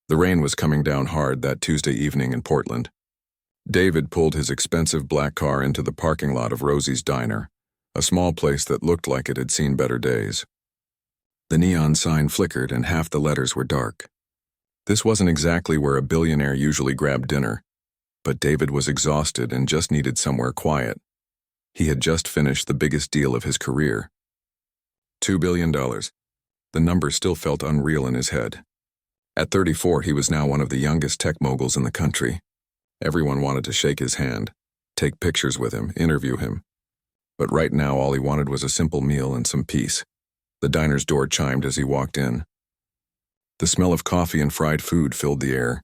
The rain was coming down hard that Tuesday evening in Portland. David pulled his expensive black car into the parking lot of Rosie's Diner, a small place that looked like it had seen better days. The neon sign flickered and half the letters were dark. This wasn't exactly where a billionaire usually grabbed dinner, but David was exhausted and just needed somewhere quiet. He had just finished the biggest deal of his career. $2 billion. The number still felt unreal in his head. At 34, he was now one of the youngest tech moguls in the country. Everyone wanted to shake his hand, take pictures with him, interview him. But right now, all he wanted was a simple meal and some peace. The diner's door chimed as he walked in. The smell of coffee and fried food filled the air.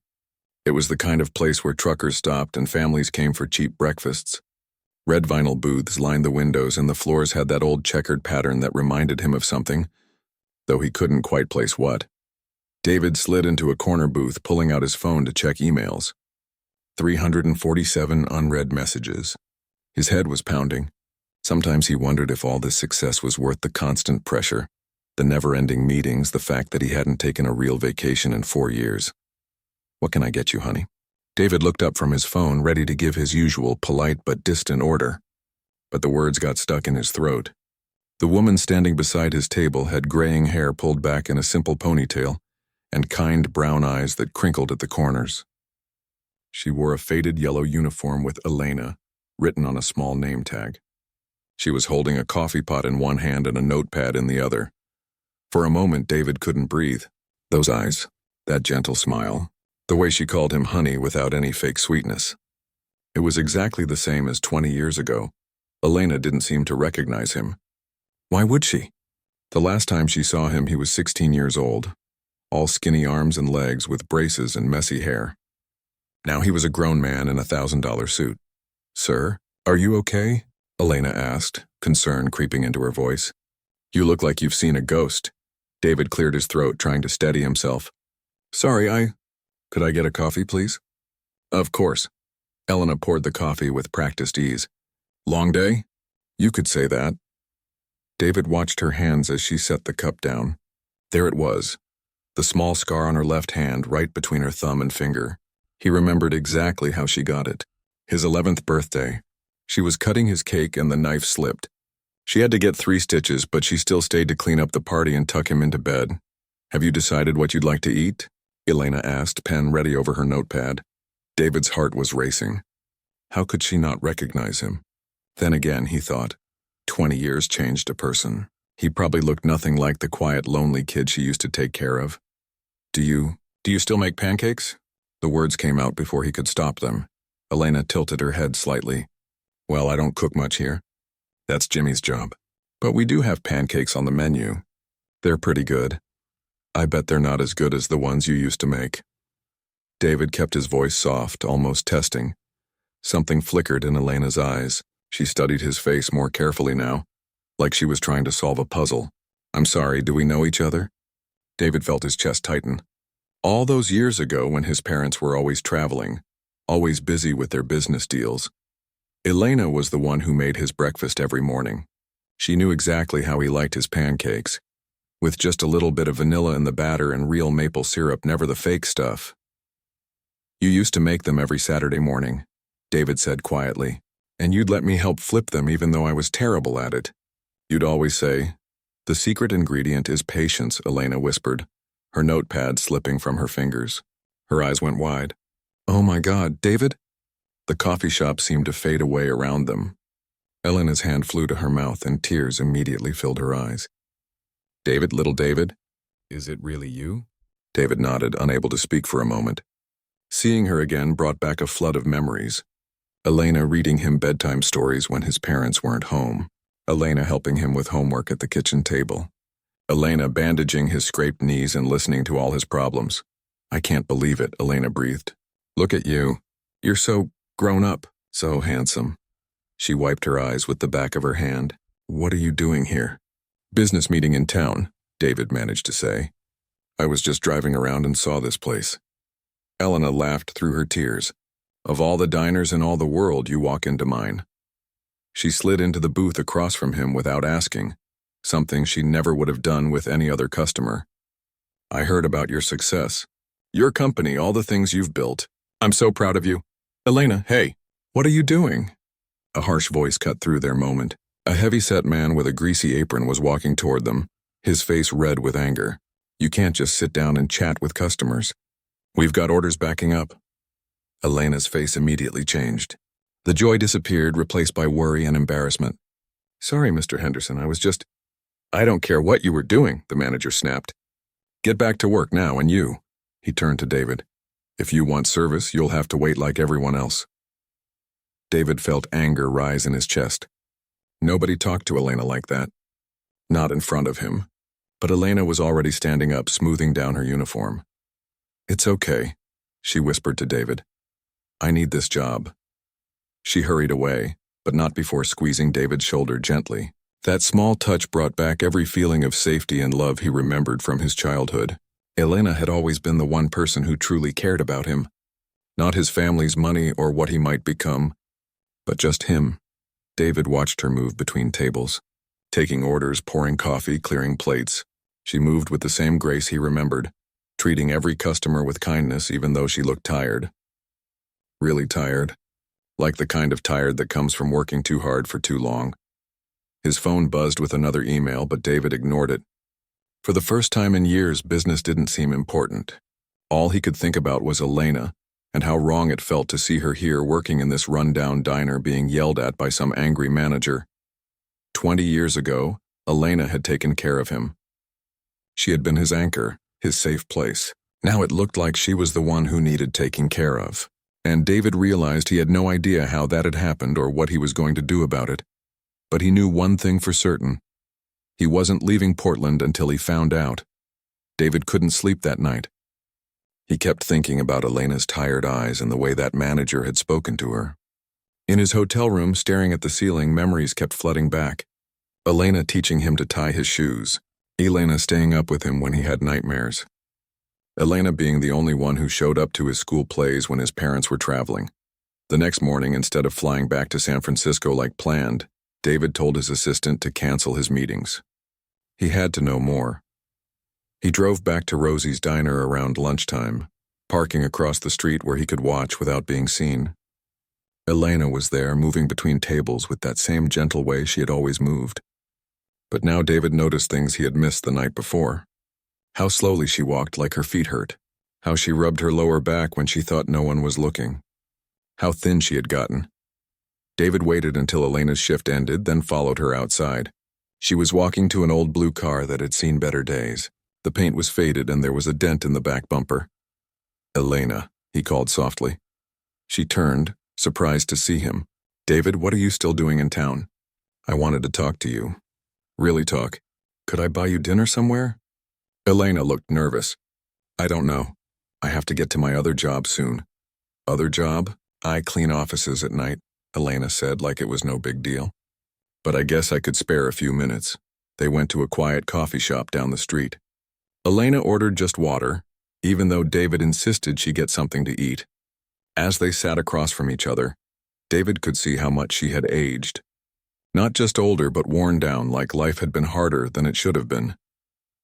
It was the kind of place where truckers stopped and families came for cheap breakfasts. Red vinyl booths lined the windows and the floors had that old checkered pattern that reminded him of something, though he couldn't quite place what. David slid into a corner booth, pulling out his phone to check emails. 347 unread messages. His head was pounding. Sometimes he wondered if all this success was worth the constant pressure, the never-ending meetings, the fact that he hadn't taken a real vacation in 4 years. "What can I get you, honey?" David looked up from his phone, ready to give his usual polite but distant order. But the words got stuck in his throat. The woman standing beside his table had graying hair pulled back in a simple ponytail and kind brown eyes that crinkled at the corners. She wore a faded yellow uniform with Elena written on a small name tag. She was holding a coffee pot in one hand and a notepad in the other. For a moment, David couldn't breathe. Those eyes, that gentle smile, the way she called him honey without any fake sweetness. It was exactly the same as 20 years ago. Elena didn't seem to recognize him. Why would she? The last time she saw him, he was 16 years old, all skinny arms and legs with braces and messy hair. Now he was a grown man in a $1,000 suit. "Sir, are you okay?" Elena asked, concern creeping into her voice. "You look like you've seen a ghost." David cleared his throat, trying to steady himself. "Sorry, Could I get a coffee, please?" "Of course." Elena poured the coffee with practiced ease. "Long day?" "You could say that." David watched her hands as she set the cup down. There it was, the small scar on her left hand right between her thumb and finger. He remembered exactly how she got it. His 11th birthday. She was cutting his cake and the knife slipped. She had to get 3 stitches, but she still stayed to clean up the party and tuck him into bed. "Have you decided what you'd like to eat?" Elena asked, pen ready over her notepad. David's heart was racing. How could she not recognize him? Then again, he thought, 20 years changed a person. He probably looked nothing like the quiet, lonely kid she used to take care of. Do you still make pancakes?" The words came out before he could stop them. Elena tilted her head slightly. "Well, I don't cook much here. That's Jimmy's job. But we do have pancakes on the menu. They're pretty good. I bet they're not as good as the ones you used to make." David kept his voice soft, almost testing. Something flickered in Elena's eyes. She studied his face more carefully now, like she was trying to solve a puzzle. "I'm sorry, do we know each other?" David felt his chest tighten. All those years ago when his parents were always traveling, always busy with their business deals, Elena was the one who made his breakfast every morning. She knew exactly how he liked his pancakes, with just a little bit of vanilla in the batter and real maple syrup, never the fake stuff. "You used to make them every Saturday morning," David said quietly, "and you'd let me help flip them even though I was terrible at it. You'd always say, 'The secret ingredient is patience,'" Elena whispered, her notepad slipping from her fingers. Her eyes went wide. "Oh my God, David?" The coffee shop seemed to fade away around them. Elena's hand flew to her mouth and tears immediately filled her eyes. "David, little David? Is it really you?" David nodded, unable to speak for a moment. Seeing her again brought back a flood of memories. Elena reading him bedtime stories when his parents weren't home. Elena helping him with homework at the kitchen table. Elena bandaging his scraped knees and listening to all his problems. "I can't believe it," Elena breathed. "Look at you. You're so grown up, so handsome." She wiped her eyes with the back of her hand. "What are you doing here?" "Business meeting in town," David managed to say. "I was just driving around and saw this place." Elena laughed through her tears. "Of all the diners in all the world, you walk into mine." She slid into the booth across from him without asking, something she never would have done with any other customer. "I heard about your success. Your company, all the things you've built. I'm so proud of you. Elena, hey, what are you doing? A harsh voice cut through their moment. A heavy-set man with a greasy apron was walking toward them, his face red with anger. You can't just sit down and chat with customers. We've got orders backing up. Elena's face immediately changed. The joy disappeared, replaced by worry and embarrassment. Sorry, Mr. Henderson, I don't care what you were doing, the manager snapped. Get back to work now, and you. He turned to David. If you want service, you'll have to wait like everyone else. David felt anger rise in his chest. Nobody talked to Elena like that. Not in front of him. But Elena was already standing up, smoothing down her uniform. It's okay, she whispered to David. I need this job. She hurried away, but not before squeezing David's shoulder gently. That small touch brought back every feeling of safety and love he remembered from his childhood. Elena had always been the one person who truly cared about him. Not his family's money or what he might become, but just him. David watched her move between tables, taking orders, pouring coffee, clearing plates. She moved with the same grace he remembered, treating every customer with kindness even though she looked tired. Really tired, like the kind of tired that comes from working too hard for too long. His phone buzzed with another email, but David ignored it. For the first time in years, business didn't seem important. All he could think about was Elena, and how wrong it felt to see her here working in this run-down diner being yelled at by some angry manager. 20 years ago, Elena had taken care of him. She had been his anchor, his safe place. Now it looked like she was the one who needed taking care of. And David realized he had no idea how that had happened or what he was going to do about it. But he knew one thing for certain. He wasn't leaving Portland until he found out. David couldn't sleep that night. He kept thinking about Elena's tired eyes and the way that manager had spoken to her. In his hotel room, staring at the ceiling, memories kept flooding back. Elena teaching him to tie his shoes. Elena staying up with him when he had nightmares. Elena being the only one who showed up to his school plays when his parents were traveling. The next morning, instead of flying back to San Francisco like planned, David told his assistant to cancel his meetings. He had to know more. He drove back to Rosie's diner around lunchtime, parking across the street where he could watch without being seen. Elena was there, moving between tables with that same gentle way she had always moved. But now David noticed things he had missed the night before. How slowly she walked like her feet hurt. How she rubbed her lower back when she thought no one was looking. How thin she had gotten. David waited until Elena's shift ended, then followed her outside. She was walking to an old blue car that had seen better days. The paint was faded and there was a dent in the back bumper. Elena, he called softly. She turned, surprised to see him. David, what are you still doing in town? I wanted to talk to you. Really talk. Could I buy you dinner somewhere? Elena looked nervous. I don't know. I have to get to my other job soon. Other job? I clean offices at night, Elena said like it was no big deal. But I guess I could spare a few minutes. They went to a quiet coffee shop down the street. Elena ordered just water, even though David insisted she get something to eat. As they sat across from each other, David could see how much she had aged. Not just older, but worn down, like life had been harder than it should have been.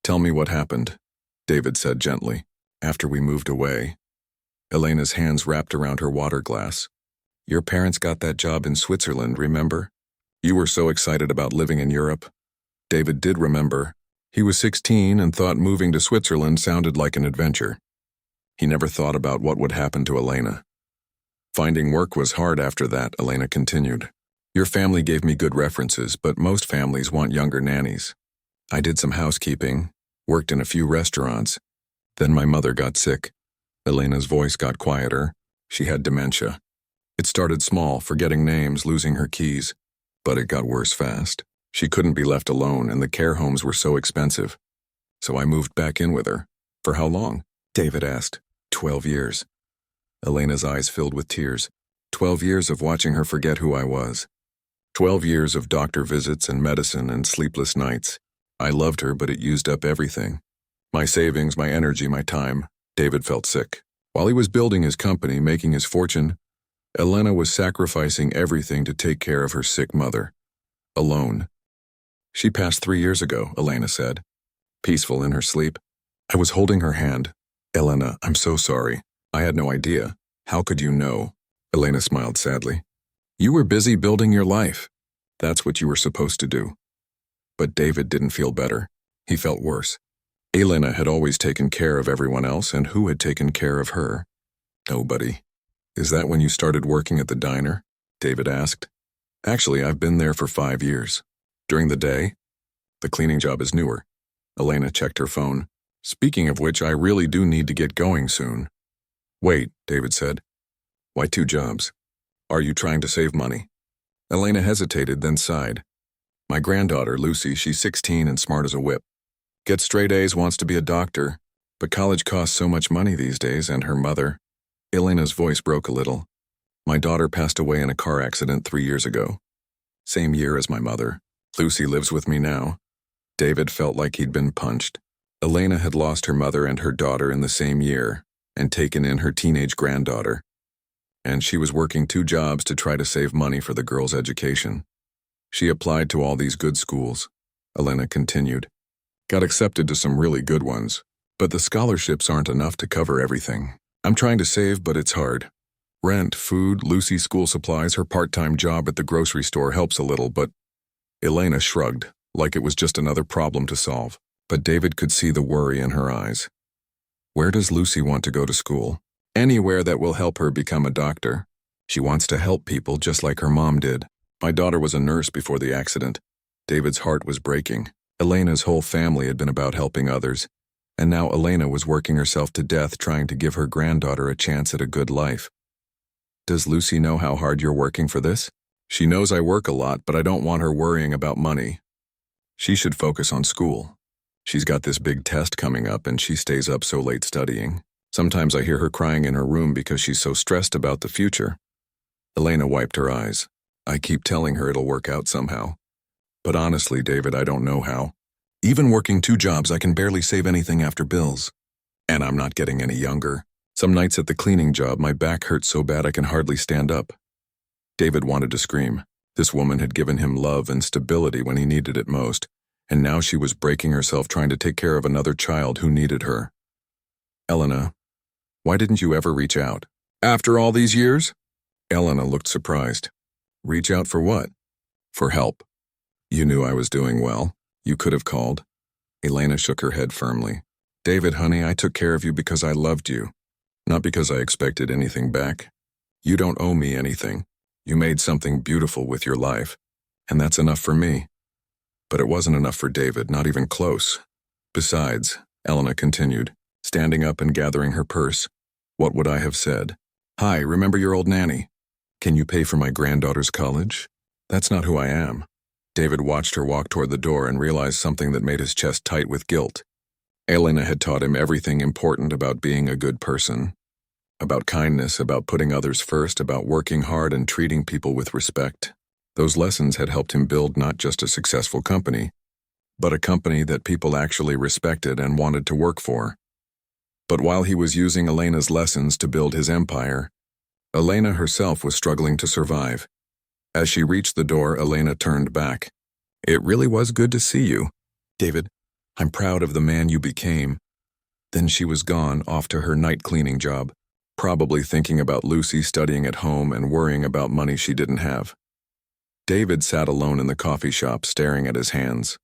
Tell me what happened, David said gently, after we moved away. Elena's hands wrapped around her water glass. Your parents got that job in Switzerland, remember? You were so excited about living in Europe. David did remember. He was 16 and thought moving to Switzerland sounded like an adventure. He never thought about what would happen to Elena. Finding work was hard after that, Elena continued. Your family gave me good references, but most families want younger nannies. I did some housekeeping, worked in a few restaurants. Then my mother got sick. Elena's voice got quieter. She had dementia. It started small, forgetting names, losing her keys. But it got worse fast. She couldn't be left alone, and the care homes were so expensive. So I moved back in with her. For how long? David asked. 12 years. Elena's eyes filled with tears. 12 years of watching her forget who I was. 12 years of doctor visits and medicine and sleepless nights. I loved her, but it used up everything. My savings, my energy, my time. David felt sick. While he was building his company, making his fortune, Elena was sacrificing everything to take care of her sick mother. Alone. She passed 3 years ago, Elena said. Peaceful in her sleep. I was holding her hand. Elena, I'm so sorry. I had no idea. How could you know? Elena smiled sadly. You were busy building your life. That's what you were supposed to do. But David didn't feel better. He felt worse. Elena had always taken care of everyone else, and who had taken care of her? Nobody. Is that when you started working at the diner? David asked. Actually, I've been there for 5 years. During the day? The cleaning job is newer. Elena checked her phone. Speaking of which, I really do need to get going soon. Wait, David said. Why 2 jobs? Are you trying to save money? Elena hesitated, then sighed. My granddaughter, Lucy, she's 16 and smart as a whip. Gets straight A's, wants to be a doctor, but college costs so much money these days, and her mother. Elena's voice broke a little. My daughter passed away in a car accident 3 years ago. Same year as my mother. Lucy lives with me now. David felt like he'd been punched. Elena had lost her mother and her daughter in the same year, and taken in her teenage granddaughter. And she was working 2 jobs to try to save money for the girl's education. She applied to all these good schools. Elena continued. Got accepted to some really good ones, but the scholarships aren't enough to cover everything. I'm trying to save, but it's hard. Rent, food, Lucy's school supplies, her part-time job at the grocery store helps a little, but… Elena shrugged, like it was just another problem to solve, but David could see the worry in her eyes. Where does Lucy want to go to school? Anywhere that will help her become a doctor. She wants to help people just like her mom did. My daughter was a nurse before the accident. David's heart was breaking. Elena's whole family had been about helping others, and now Elena was working herself to death trying to give her granddaughter a chance at a good life. Does Lucy know how hard you're working for this? She knows I work a lot, but I don't want her worrying about money. She should focus on school. She's got this big test coming up and she stays up so late studying. Sometimes I hear her crying in her room because she's so stressed about the future. Elena wiped her eyes. I keep telling her it'll work out somehow. But honestly, David, I don't know how. Even working 2 jobs, I can barely save anything after bills. And I'm not getting any younger. Some nights at the cleaning job, my back hurts so bad I can hardly stand up. David wanted to scream. This woman had given him love and stability when he needed it most, and now she was breaking herself trying to take care of another child who needed her. Elena, why didn't you ever reach out? After all these years? Elena looked surprised. Reach out for what? For help. You knew I was doing well. You could have called. Elena shook her head firmly. David, honey, I took care of you because I loved you, not because I expected anything back. You don't owe me anything. You made something beautiful with your life, and that's enough for me. But it wasn't enough for David, not even close. Besides, Elena continued, standing up and gathering her purse, what would I have said? Hi, remember your old nanny? Can you pay for my granddaughter's college? That's not who I am. David watched her walk toward the door and realized something that made his chest tight with guilt. Elena had taught him everything important about being a good person. About kindness, about putting others first, about working hard and treating people with respect. Those lessons had helped him build not just a successful company, but a company that people actually respected and wanted to work for. But while he was using Elena's lessons to build his empire, Elena herself was struggling to survive. As she reached the door, Elena turned back. It really was good to see you. David, I'm proud of the man you became. Then she was gone, off to her night cleaning job, probably thinking about Lucy studying at home and worrying about money she didn't have. David sat alone in the coffee shop, staring at his hands.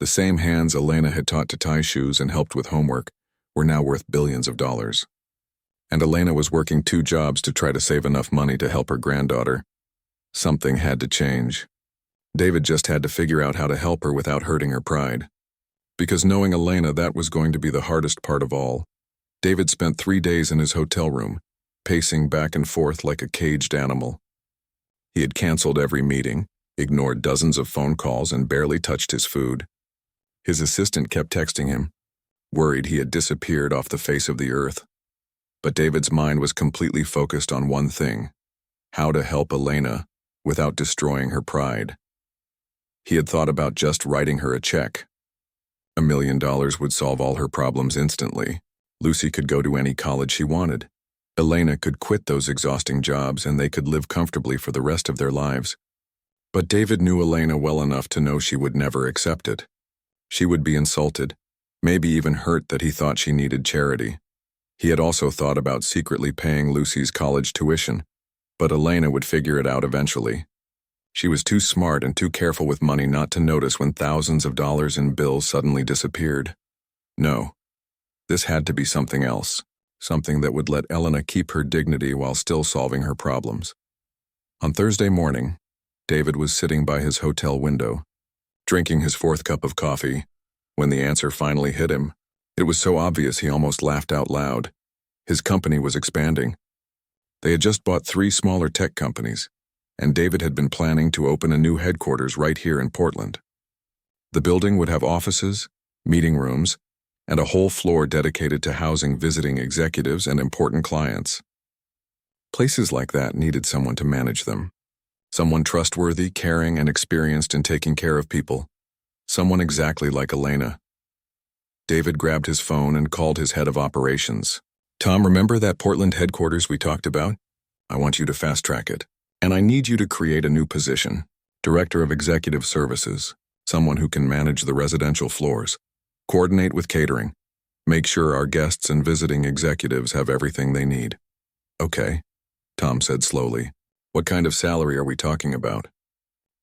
The same hands Elena had taught to tie shoes and helped with homework were now worth billions of dollars. And Elena was working 2 jobs to try to save enough money to help her granddaughter. Something had to change. David just had to figure out how to help her without hurting her pride. Because knowing Elena, that was going to be the hardest part of all. David spent 3 days in his hotel room, pacing back and forth like a caged animal. He had canceled every meeting, ignored dozens of phone calls, and barely touched his food. His assistant kept texting him, worried he had disappeared off the face of the earth. But David's mind was completely focused on one thing: how to help Elena without destroying her pride. He had thought about just writing her a check. $1 million would solve all her problems instantly. Lucy could go to any college she wanted. Elena could quit those exhausting jobs and they could live comfortably for the rest of their lives. But David knew Elena well enough to know she would never accept it. She would be insulted, maybe even hurt that he thought she needed charity. He had also thought about secretly paying Lucy's college tuition, but Elena would figure it out eventually. She was too smart and too careful with money not to notice when thousands of dollars in bills suddenly disappeared. No, this had to be something else, something that would let Elena keep her dignity while still solving her problems. On Thursday morning, David was sitting by his hotel window, drinking his fourth cup of coffee, when the answer finally hit him. It was so obvious he almost laughed out loud. His company was expanding. They had just bought 3 smaller tech companies, and David had been planning to open a new headquarters right here in Portland. The building would have offices, meeting rooms, and a whole floor dedicated to housing visiting executives and important clients. Places like that needed someone to manage them. Someone trustworthy, caring, and experienced in taking care of people. Someone exactly like Elena. David grabbed his phone and called his head of operations. "Tom, remember that Portland headquarters we talked about? I want you to fast-track it. And I need you to create a new position, Director of Executive Services, someone who can manage the residential floors, coordinate with catering, make sure our guests and visiting executives have everything they need." "Okay," Tom said slowly. "What kind of salary are we talking about?"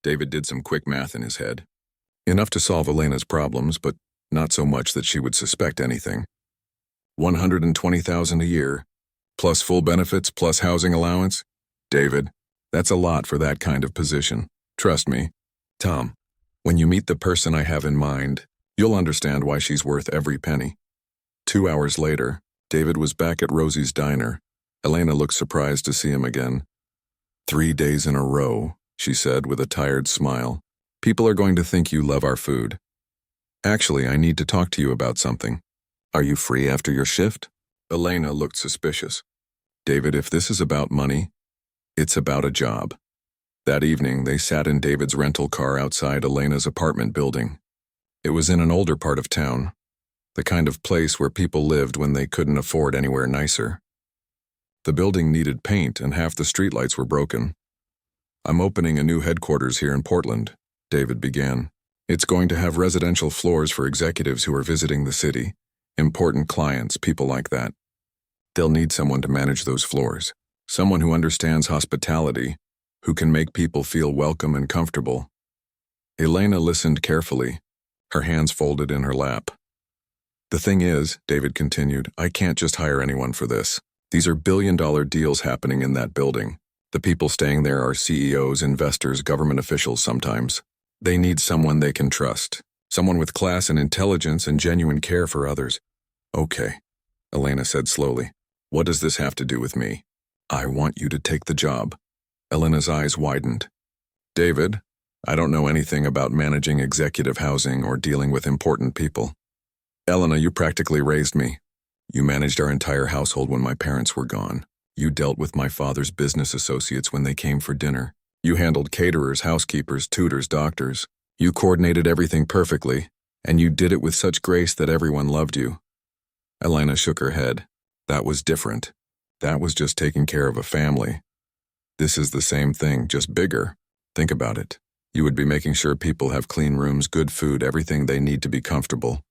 David did some quick math in his head. Enough to solve Elena's problems, but not so much that she would suspect anything. $120,000 a year, plus full benefits, plus housing allowance? David, that's a lot for that kind of position. Trust me. Tom, when you meet the person I have in mind, you'll understand why she's worth every penny. 2 hours later, David was back at Rosie's diner. Elena looked surprised to see him again. 3 days in a row, she said with a tired smile. People are going to think you love our food. Actually, I need to talk to you about something. Are you free after your shift? Elena looked suspicious. David, if this is about money, it's about a job. That evening, they sat in David's rental car outside Elena's apartment building. It was in an older part of town, the kind of place where people lived when they couldn't afford anywhere nicer. The building needed paint and half the streetlights were broken. I'm opening a new headquarters here in Portland, David began. It's going to have residential floors for executives who are visiting the city, important clients, people like that. They'll need someone to manage those floors, someone who understands hospitality, who can make people feel welcome and comfortable. Elena listened carefully, her hands folded in her lap. The thing is, David continued, I can't just hire anyone for this. These are billion-dollar deals happening in that building. The people staying there are CEOs, investors, government officials sometimes. They need someone they can trust, someone with class and intelligence and genuine care for others. Okay, Elena said slowly. What does this have to do with me? I want you to take the job. Elena's eyes widened. David, I don't know anything about managing executive housing or dealing with important people. Elena, you practically raised me. You managed our entire household when my parents were gone. You dealt with my father's business associates when they came for dinner. You handled caterers, housekeepers, tutors, doctors. You coordinated everything perfectly, and you did it with such grace that everyone loved you. Elena shook her head. That was different. That was just taking care of a family. This is the same thing, just bigger. Think about it. You would be making sure people have clean rooms, good food, everything they need to be comfortable.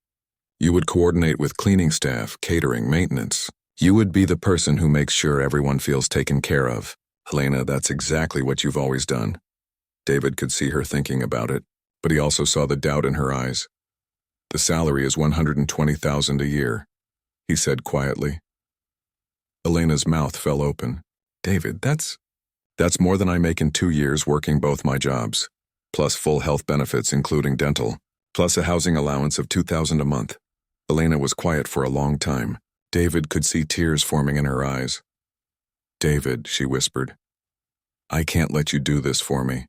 You would coordinate with cleaning staff, catering, maintenance. You would be the person who makes sure everyone feels taken care of. Elena, that's exactly what you've always done. David could see her thinking about it, but he also saw the doubt in her eyes. The salary is $120,000 a year, he said quietly. Elena's mouth fell open. David, that's more than I make in 2 years working both my jobs, plus full health benefits including dental, plus a housing allowance of $2,000 a month. Elena was quiet for a long time. David could see tears forming in her eyes. David, she whispered, I can't let you do this for me.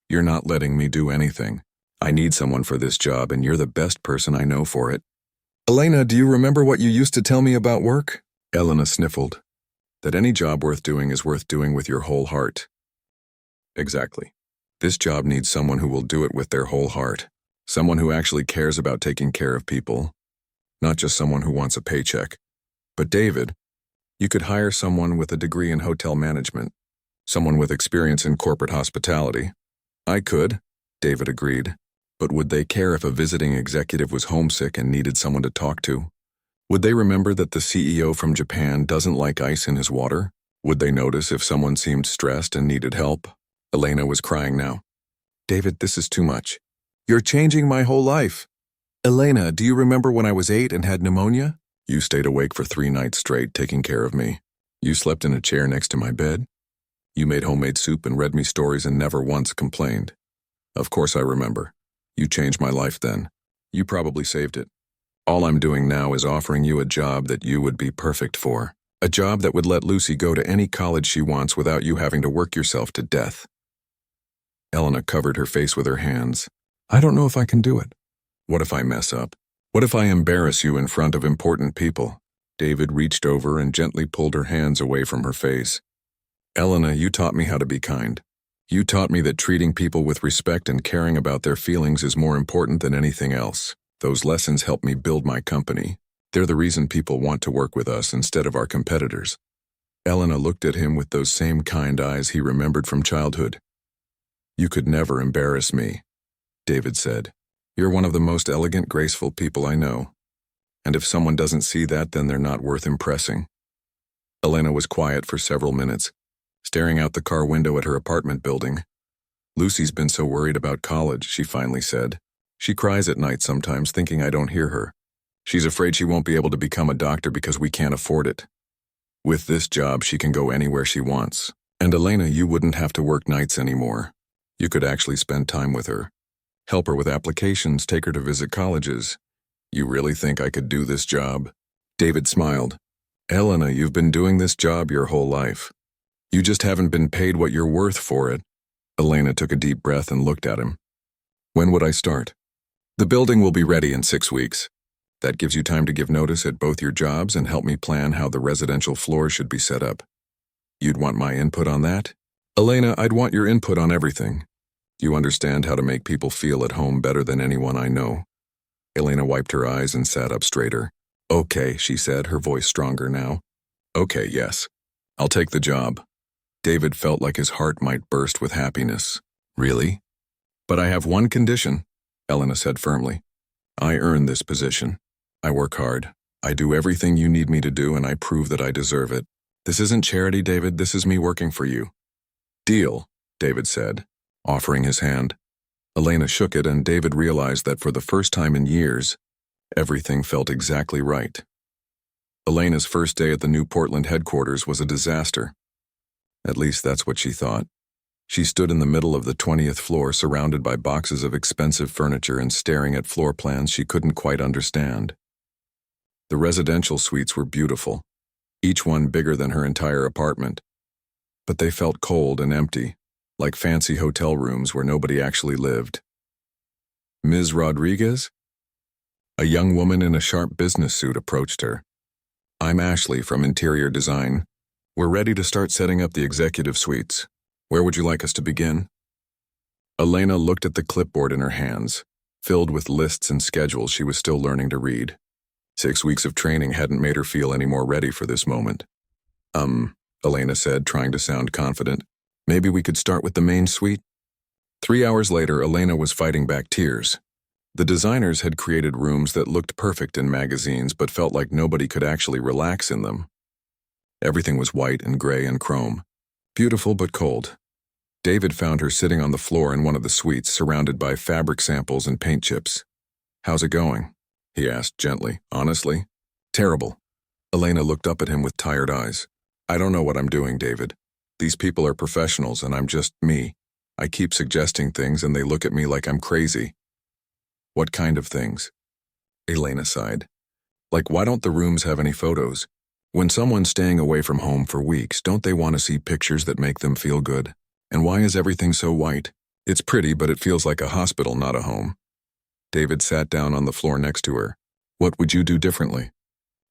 You're not letting me do anything. I need someone for this job, and you're the best person I know for it. Elena, do you remember what you used to tell me about work? Elena sniffled. That any job worth doing is worth doing with your whole heart. Exactly. This job needs someone who will do it with their whole heart. Someone who actually cares about taking care of people. Not just someone who wants a paycheck. But David, you could hire someone with a degree in hotel management. Someone with experience in corporate hospitality. I could, David agreed. But would they care if a visiting executive was homesick and needed someone to talk to? Would they remember that the CEO from Japan doesn't like ice in his water? Would they notice if someone seemed stressed and needed help? Elena was crying now. David, this is too much. You're changing my whole life. Elena, do you remember when I was 8 and had pneumonia? You stayed awake for 3 nights straight taking care of me. You slept in a chair next to my bed. You made homemade soup and read me stories and never once complained. Of course I remember. You changed my life then. You probably saved it. All I'm doing now is offering you a job that you would be perfect for. A job that would let Lucy go to any college she wants without you having to work yourself to death. Elena covered her face with her hands. I don't know if I can do it. What if I mess up? What if I embarrass you in front of important people? David reached over and gently pulled her hands away from her face. Elena, you taught me how to be kind. You taught me that treating people with respect and caring about their feelings is more important than anything else. Those lessons helped me build my company. They're the reason people want to work with us instead of our competitors. Elena looked at him with those same kind eyes he remembered from childhood. You could never embarrass me, David said. You're one of the most elegant, graceful people I know. And if someone doesn't see that, then they're not worth impressing. Elena was quiet for several minutes, staring out the car window at her apartment building. Lucy's been so worried about college, she finally said. She cries at night sometimes, thinking I don't hear her. She's afraid she won't be able to become a doctor because we can't afford it. With this job, she can go anywhere she wants. And Elena, you wouldn't have to work nights anymore. You could actually spend time with her. Help her with applications, take her to visit colleges. You really think I could do this job? David smiled. Elena, you've been doing this job your whole life. You just haven't been paid what you're worth for it. Elena took a deep breath and looked at him. When would I start? The building will be ready in 6 weeks. That gives you time to give notice at both your jobs and help me plan how the residential floors should be set up. You'd want my input on that? Elena, I'd want your input on everything. You understand how to make people feel at home better than anyone I know. Elena wiped her eyes and sat up straighter. Okay, she said, her voice stronger now. Okay, yes. I'll take the job. David felt like his heart might burst with happiness. Really? But I have one condition, Elena said firmly. I earn this position. I work hard. I do everything you need me to do, and I prove that I deserve it. This isn't charity, David. This is me working for you. Deal, David said, offering his hand. Elena shook it, and David realized that for the first time in years, everything felt exactly right. Elena's first day at the new Portland headquarters was a disaster. At least that's what she thought. She stood in the middle of the 20th floor, surrounded by boxes of expensive furniture and staring at floor plans she couldn't quite understand. The residential suites were beautiful, each one bigger than her entire apartment. But they felt cold and empty, like fancy hotel rooms where nobody actually lived. Ms. Rodriguez? A young woman in a sharp business suit approached her. I'm Ashley from Interior Design. We're ready to start setting up the executive suites. Where would you like us to begin? Elena looked at the clipboard in her hands, filled with lists and schedules she was still learning to read. 6 weeks of training hadn't made her feel any more ready for this moment. Elena said, trying to sound confident. Maybe we could start with the main suite? 3 hours later, Elena was fighting back tears. The designers had created rooms that looked perfect in magazines but felt like nobody could actually relax in them. Everything was white and gray and chrome. Beautiful but cold. David found her sitting on the floor in one of the suites, surrounded by fabric samples and paint chips. How's it going? He asked gently. Honestly? Terrible. Elena looked up at him with tired eyes. I don't know what I'm doing, David. These people are professionals and I'm just me. I keep suggesting things and they look at me like I'm crazy. What kind of things? Elena sighed. Like, why don't the rooms have any photos? When someone's staying away from home for weeks, don't they want to see pictures that make them feel good? And why is everything so white? It's pretty, but it feels like a hospital, not a home. David sat down on the floor next to her. What would you do differently?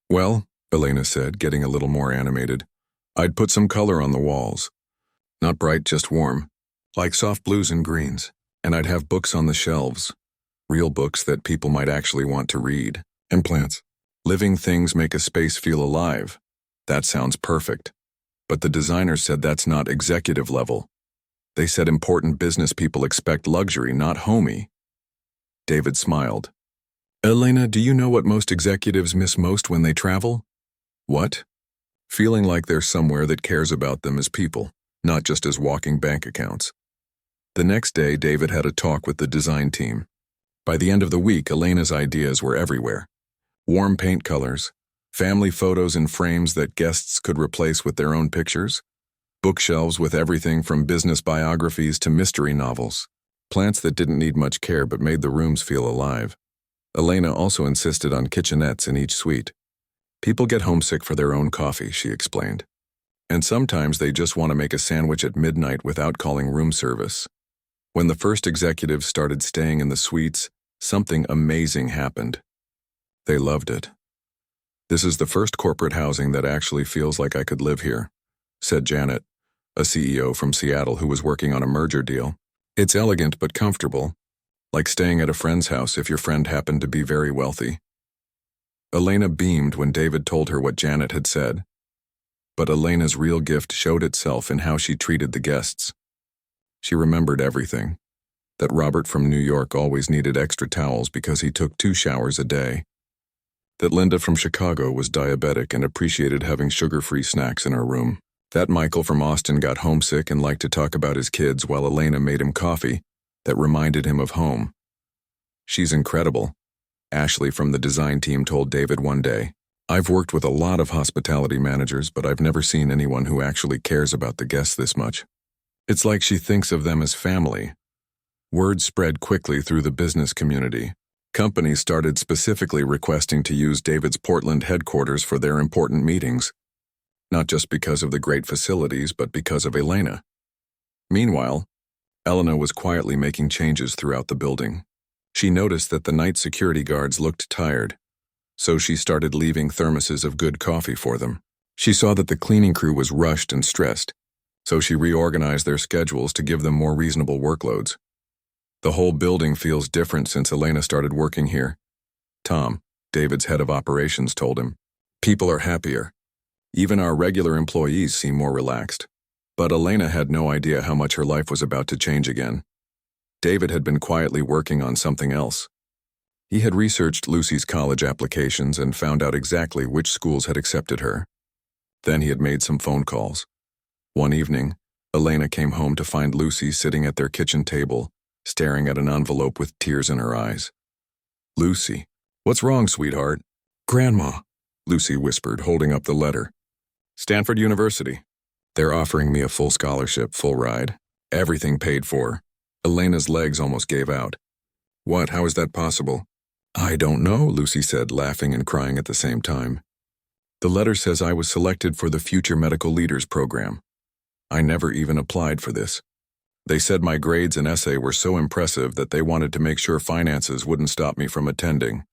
Well, Elena said, getting a little more animated, I'd put some color on the walls. Not bright, just warm, like soft blues and greens. And I'd have books on the shelves. Real books that people might actually want to read. And plants. Living things make a space feel alive. That sounds perfect. But the designers said that's not executive level. They said important business people expect luxury, not homey. David smiled. Elena, do you know what most executives miss most when they travel? What? Feeling like there's somewhere that cares about them as people, not just as walking bank accounts. The next day, David had a talk with the design team. By the end of the week, Elena's ideas were everywhere. Warm paint colors, family photos in frames that guests could replace with their own pictures, bookshelves with everything from business biographies to mystery novels, plants that didn't need much care but made the rooms feel alive. Elena also insisted on kitchenettes in each suite. People get homesick for their own coffee, she explained. And sometimes they just want to make a sandwich at midnight without calling room service. When the first executives started staying in the suites, something amazing happened. They loved it. "This is the first corporate housing that actually feels like I could live here," said Janet, a CEO from Seattle who was working on a merger deal. "It's elegant but comfortable, like staying at a friend's house if your friend happened to be very wealthy." Elena beamed when David told her what Janet had said. But Elena's real gift showed itself in how she treated the guests. She remembered everything. That Robert from New York always needed extra towels because he took 2 showers a day. That Linda from Chicago was diabetic and appreciated having sugar-free snacks in her room. That Michael from Austin got homesick and liked to talk about his kids while Elena made him coffee that reminded him of home. "She's incredible," Ashley from the design team told David one day. "I've worked with a lot of hospitality managers, but I've never seen anyone who actually cares about the guests this much. It's like she thinks of them as family." Word spread quickly through the business community. Companies started specifically requesting to use David's Portland headquarters for their important meetings, not just because of the great facilities, but because of Elena. Meanwhile, Elena was quietly making changes throughout the building. She noticed that the night security guards looked tired, so she started leaving thermoses of good coffee for them. She saw that the cleaning crew was rushed and stressed, so she reorganized their schedules to give them more reasonable workloads. "The whole building feels different since Elena started working here," Tom, David's head of operations, told him. "People are happier. Even our regular employees seem more relaxed." But Elena had no idea how much her life was about to change again. David had been quietly working on something else. He had researched Lucy's college applications and found out exactly which schools had accepted her. Then he had made some phone calls. One evening, Elena came home to find Lucy sitting at their kitchen table, staring at an envelope with tears in her eyes. "Lucy, what's wrong, sweetheart?" "Grandma," Lucy whispered, holding up the letter. "Stanford University. They're offering me a full scholarship, full ride, everything paid for." Elena's legs almost gave out. "What? How is that possible?" "I don't know," Lucy said, laughing and crying at the same time. "The letter says I was selected for the Future Medical Leaders program. I never even applied for this. They said my grades and essay were so impressive that they wanted to make sure finances wouldn't stop me from attending."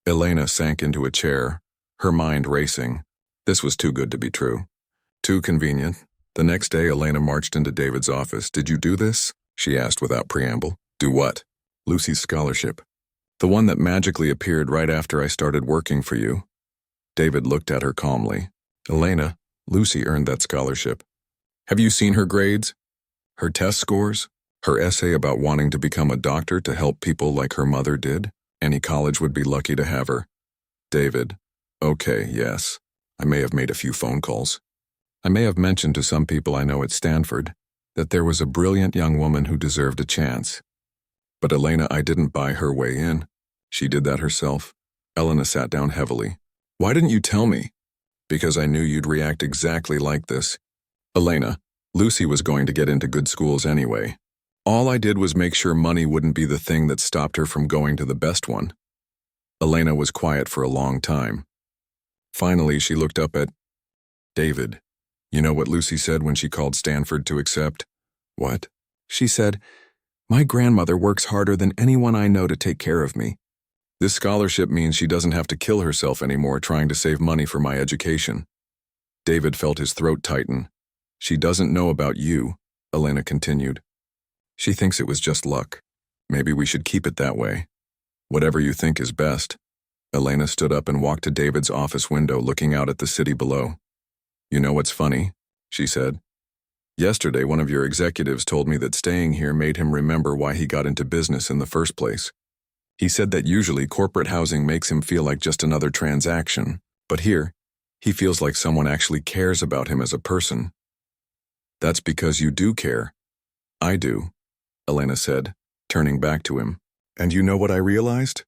Elena sank into a chair, her mind racing. This was too good to be true. Too convenient. The next day, Elena marched into David's office. "Did you do this?" she asked without preamble. "Do what?" "Lucy's scholarship. The one that magically appeared right after I started working for you." David looked at her calmly. "Elena, Lucy earned that scholarship. Have you seen her grades? Her test scores? Her essay about wanting to become a doctor to help people like her mother did? Any college would be lucky to have her." David: "Okay, yes. I may have made a few phone calls. I may have mentioned to some people I know at Stanford that there was a brilliant young woman who deserved a chance. But Elena, I didn't buy her way in. She did that herself." Elena sat down heavily. "Why didn't you tell me?" "Because I knew you'd react exactly like this. Elena, Lucy was going to get into good schools anyway. All I did was make sure money wouldn't be the thing that stopped her from going to the best one." Elena was quiet for a long time. Finally, she looked up at David. "You know what Lucy said when she called Stanford to accept?" "What?" "She said, 'My grandmother works harder than anyone I know to take care of me. This scholarship means she doesn't have to kill herself anymore trying to save money for my education.'" David felt his throat tighten. "She doesn't know about you," Elena continued. "She thinks it was just luck. Maybe we should keep it that way. Whatever you think is best." Elena stood up and walked to David's office window, looking out at the city below. "You know what's funny?" she said. "Yesterday, one of your executives told me that staying here made him remember why he got into business in the first place. He said that usually corporate housing makes him feel like just another transaction, but here, he feels like someone actually cares about him as a person. That's because you do care. I do, Elena said, turning back to him. And you know what I realized?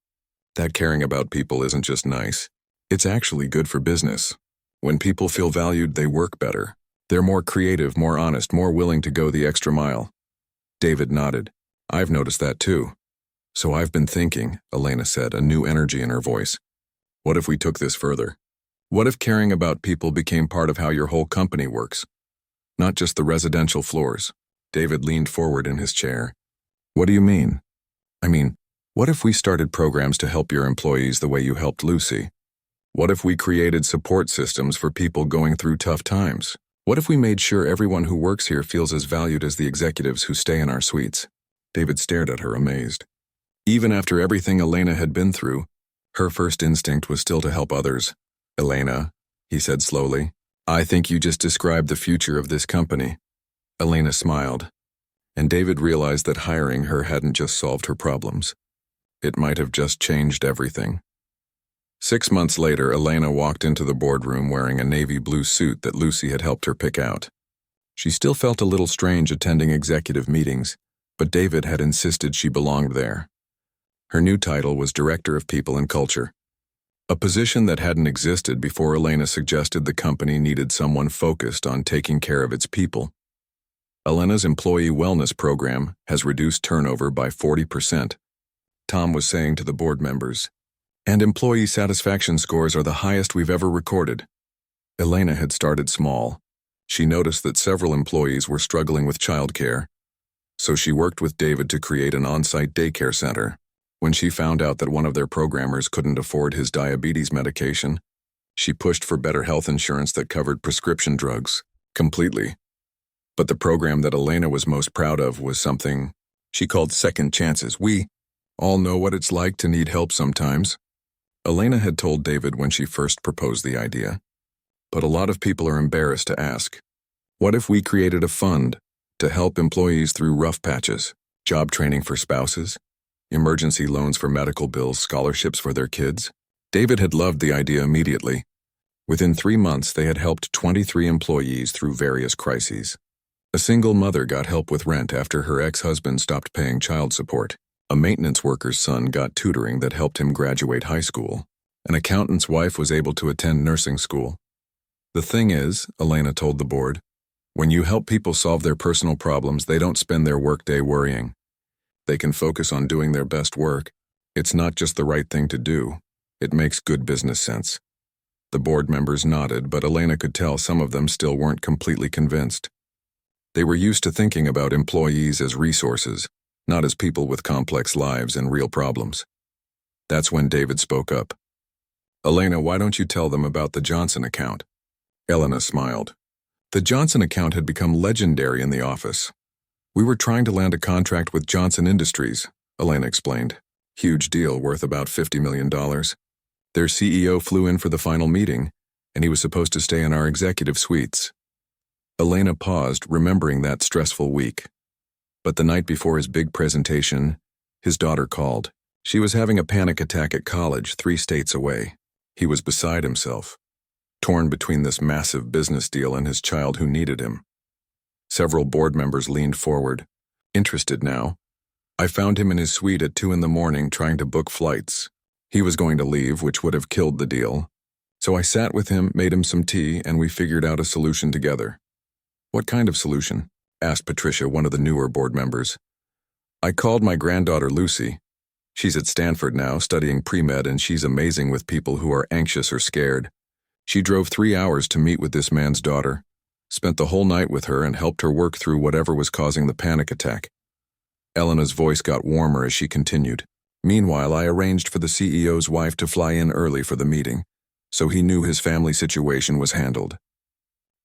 That caring about people isn't just nice. It's actually good for business. When people feel valued, they work better. They're more creative, more honest, more willing to go the extra mile. David nodded. I've noticed that too. So I've been thinking, Elena said, a new energy in her voice. What if we took this further? What if caring about people became part of how your whole company works? Not just the residential floors. David leaned forward in his chair. What do you mean? I mean, what if we started programs to help your employees the way you helped Lucy? What if we created support systems for people going through tough times? What if we made sure everyone who works here feels as valued as the executives who stay in our suites? David stared at her, amazed. Even after everything Elena had been through, her first instinct was still to help others. Elena, he said slowly, I think you just described the future of this company. Elena smiled, and David realized that hiring her hadn't just solved her problems. It might have just changed everything. 6 months later, Elena walked into the boardroom wearing a navy blue suit that Lucy had helped her pick out. She still felt a little strange attending executive meetings, but David had insisted she belonged there. Her new title was Director of People and Culture, a position that hadn't existed before Elena suggested the company needed someone focused on taking care of its people. Elena's employee wellness program has reduced turnover by 40%, Tom was saying to the board members. And employee satisfaction scores are the highest we've ever recorded. Elena had started small. She noticed that several employees were struggling with childcare, so she worked with David to create an on-site daycare center. When she found out that one of their programmers couldn't afford his diabetes medication, she pushed for better health insurance that covered prescription drugs, completely. But the program that Elena was most proud of was something she called second chances. We all know what it's like to need help sometimes. Elena had told David when she first proposed the idea, but a lot of people are embarrassed to ask. What if we created a fund to help employees through rough patches, job training for spouses, emergency loans for medical bills, scholarships for their kids? David had loved the idea immediately. Within 3 months, they had helped 23 employees through various crises. A single mother got help with rent after her ex-husband stopped paying child support. A maintenance worker's son got tutoring that helped him graduate high school. An accountant's wife was able to attend nursing school. The thing is, Elena told the board, when you help people solve their personal problems, they don't spend their workday worrying. They can focus on doing their best work. It's not just the right thing to do. It makes good business sense. The board members nodded, but Elena could tell some of them still weren't completely convinced. They were used to thinking about employees as resources, not as people with complex lives and real problems. That's when David spoke up. Elena, why don't you tell them about the Johnson account? Elena smiled. The Johnson account had become legendary in the office. We were trying to land a contract with Johnson Industries, Elena explained. Huge deal worth about $50 million. Their CEO flew in for the final meeting, and he was supposed to stay in our executive suites. Elena paused, remembering that stressful week. But the night before his big presentation, his daughter called. She was having a panic attack at college 3 states away. He was beside himself, torn between this massive business deal and his child who needed him. Several board members leaned forward, interested now. I found him in his suite at 2 a.m. trying to book flights. He was going to leave, which would have killed the deal. So I sat with him, made him some tea, and we figured out a solution together. What kind of solution? Asked Patricia, one of the newer board members. I called my granddaughter Lucy. She's at Stanford now, studying pre-med, and she's amazing with people who are anxious or scared. She drove 3 hours to meet with this man's daughter, spent the whole night with her, and helped her work through whatever was causing the panic attack. Elena's voice got warmer as she continued. Meanwhile, I arranged for the CEO's wife to fly in early for the meeting, so he knew his family situation was handled.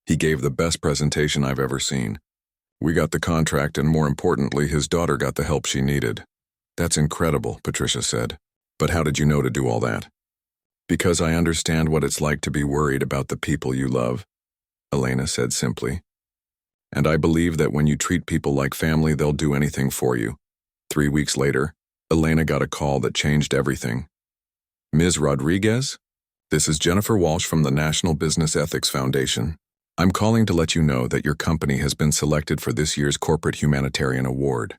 He gave the best presentation I've ever seen. We got the contract, and more importantly, his daughter got the help she needed. That's incredible, Patricia said. But how did you know to do all that? Because I understand what it's like to be worried about the people you love, Elena said simply. And I believe that when you treat people like family, they'll do anything for you. 3 weeks later, Elena got a call that changed everything. Ms. Rodriguez? This is Jennifer Walsh from the National Business Ethics Foundation. I'm calling to let you know that your company has been selected for this year's Corporate Humanitarian Award.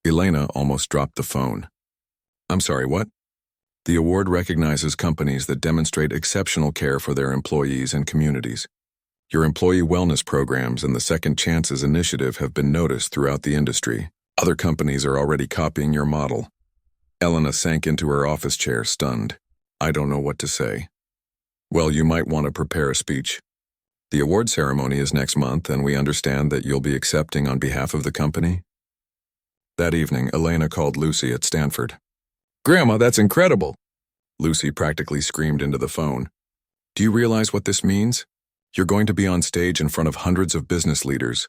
Elena almost dropped the phone. I'm sorry, what? The award recognizes companies that demonstrate exceptional care for their employees and communities. Your employee wellness programs and the Second Chances initiative have been noticed throughout the industry. Other companies are already copying your model. Elena sank into her office chair, stunned. I don't know what to say. Well, you might want to prepare a speech. The award ceremony is next month, and we understand that you'll be accepting on behalf of the company. That evening, Elena called Lucy at Stanford. Grandma, that's incredible! Lucy practically screamed into the phone. Do you realize what this means? You're going to be on stage in front of hundreds of business leaders,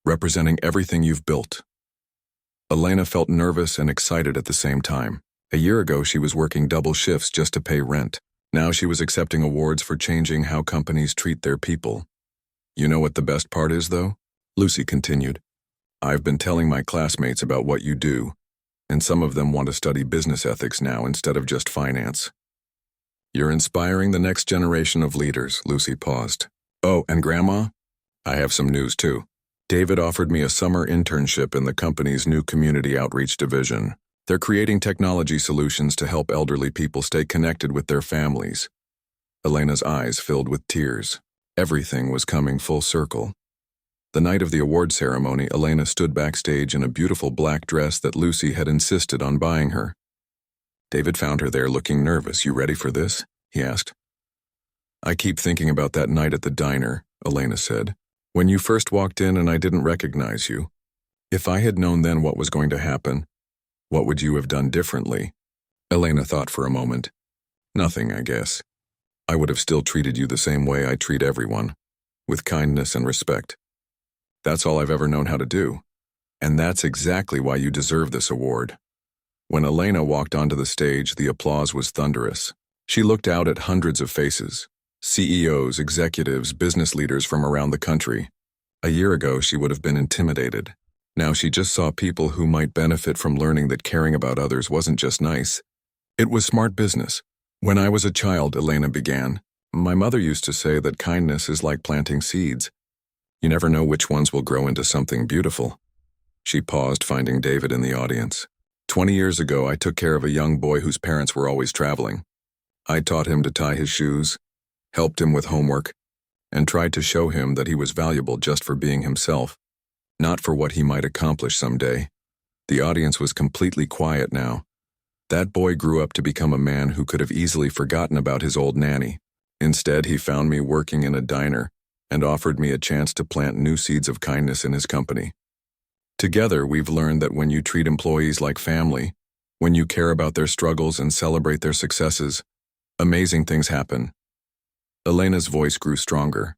representing everything you've built. Elena felt nervous and excited at the same time. A year ago, she was working double shifts just to pay rent. Now she was accepting awards for changing how companies treat their people. You know what the best part is, though? Lucy continued. I've been telling my classmates about what you do, and some of them want to study business ethics now instead of just finance. You're inspiring the next generation of leaders, Lucy paused. Oh, and Grandma? I have some news, too. David offered me a summer internship in the company's new community outreach division. They're creating technology solutions to help elderly people stay connected with their families. Elena's eyes filled with tears. Everything was coming full circle. The night of the award ceremony, Elena stood backstage in a beautiful black dress that Lucy had insisted on buying her. David found her there looking nervous. You ready for this? He asked. I keep thinking about that night at the diner, Elena said. When you first walked in and I didn't recognize you. If I had known then what was going to happen, what would you have done differently? Elena thought for a moment. Nothing, I guess. I would have still treated you the same way I treat everyone, with kindness and respect. That's all I've ever known how to do. And that's exactly why you deserve this award. When Elena walked onto the stage, the applause was thunderous. She looked out at hundreds of faces. CEOs, executives, business leaders from around the country. A year ago, she would have been intimidated. Now she just saw people who might benefit from learning that caring about others wasn't just nice. It was smart business. When I was a child, Elena began, my mother used to say that kindness is like planting seeds. You never know which ones will grow into something beautiful. She paused, finding David in the audience. 20 years ago, I took care of a young boy whose parents were always traveling. I taught him to tie his shoes, helped him with homework, and tried to show him that he was valuable just for being himself, not for what he might accomplish someday. The audience was completely quiet now. That boy grew up to become a man who could have easily forgotten about his old nanny. Instead, he found me working in a diner and offered me a chance to plant new seeds of kindness in his company. Together, we've learned that when you treat employees like family, when you care about their struggles and celebrate their successes, amazing things happen. Elena's voice grew stronger.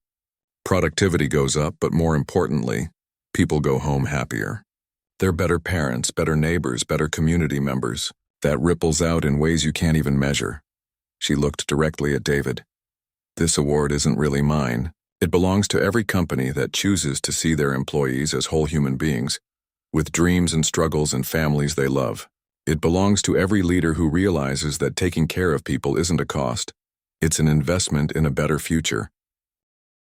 Productivity goes up, but more importantly, people go home happier. They're better parents, better neighbors, better community members. That ripples out in ways you can't even measure. She looked directly at David. This award isn't really mine. It belongs to every company that chooses to see their employees as whole human beings, with dreams and struggles and families they love. It belongs to every leader who realizes that taking care of people isn't a cost. It's an investment in a better future.